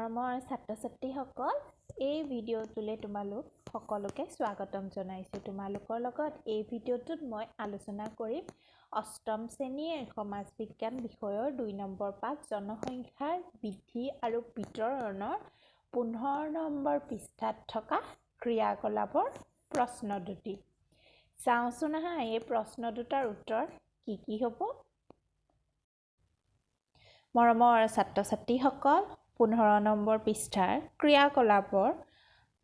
মৰমৰ ছাত্ৰ-ছাত্ৰীসকল এই ভিডিঅ'টোলে তোমালোক সকলোকে স্বাগতম জনাইছো তোমালোকৰ লগত এই ভিডিঅ'টোত মই আলোচনা কৰিম অষ্টম শ্ৰেণীৰ সমাজ বিজ্ঞান বিষয়ৰ 2 নম্বৰ পাঠ জনসংখ্যাৰ বৃদ্ধি আৰু বিতৰণৰ 15 নম্বৰ পৃষ্ঠাত থকা ক্ৰিয়াকলাপৰ প্ৰশ্ন দুটি চাওঁচোন আহা এই প্ৰশ্ন দুটাৰ উত্তৰ কি হ'ব মৰমৰ ছাত্ৰ-ছাত্ৰীসকল 15 নম্বৰ পৃষ্ঠাৰ ক্ৰিয়াকলাপৰ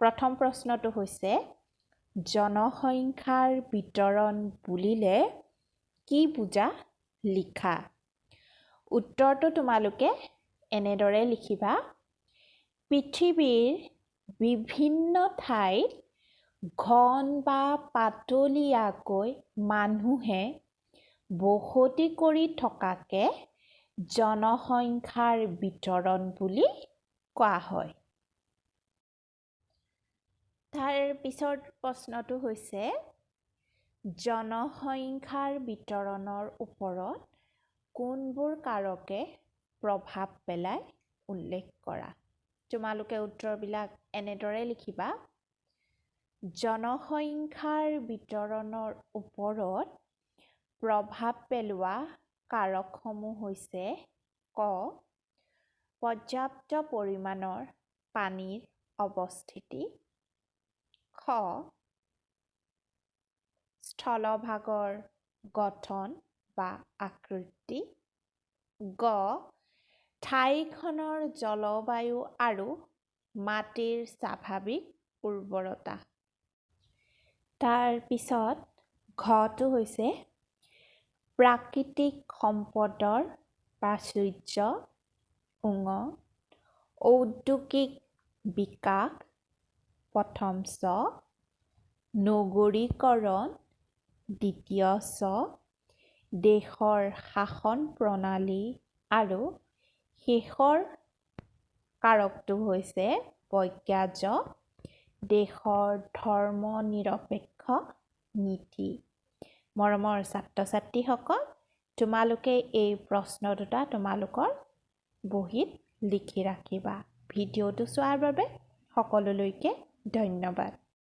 প্ৰথম প্ৰশ্নটো হৈছে জনসংখ্যাৰ বিতৰণ বুলিলে কি বুজা লিখা উত্তৰটো তোমালোকে এনেদৰে লিখিবা পৃথিৱীৰ বিভিন্ন ঠাইত ঘন বা পাতলীয়াকৈ মানুহে বসতি কৰি থকাকে জনসংখ্যাৰ বিতৰণ বুলি কোৱা হয় তাৰ পিছৰ প্ৰশ্নটো হৈছে জনসংখ্যাৰ বিতৰণৰ ওপৰত কোনবোৰ কাৰকে প্ৰভাৱ পেলাই উল্লেখ কৰা তোমালোকে উত্তৰবিলাক এনেদৰে লিখিবা জনসংখ্যাৰ বিতৰণৰ ওপৰত প্ৰভাৱ পেলোৱা কাৰকসমূহ হৈছে ক পৰ্যাপ্ত পৰিমাণৰ পানীৰ অৱস্থিতি খ স্থলভাগৰ গঠন বা আকৃতি গ ঠাইখনৰ জলবায়ু আৰু মাটিৰ স্বাভাৱিক উৰ্বৰতা তাৰ পিছত ঘটো হৈছে প্ৰাকৃতিক সম্পদৰ প্ৰাচুৰ্য ঔদ্যোগিক বিকাশ প্ৰথম ছ নগৰীকৰণ দ্বিতীয় ছ দেশৰ শাসন প্ৰণালী আৰু শেষৰ কাৰকটো হৈছে বৈজ্ঞাজ দেশৰ ধৰ্ম নিৰপেক্ষ নীতি মৰমৰ ছাত্ৰ-ছাত্ৰীসকল তোমালোকে এই প্ৰশ্ন দুটা তোমালোকৰ বহীত লিখি ৰাখিবা ভিডিঅ'টো চোৱাৰ বাবে সকলোলৈকে ধন্যবাদ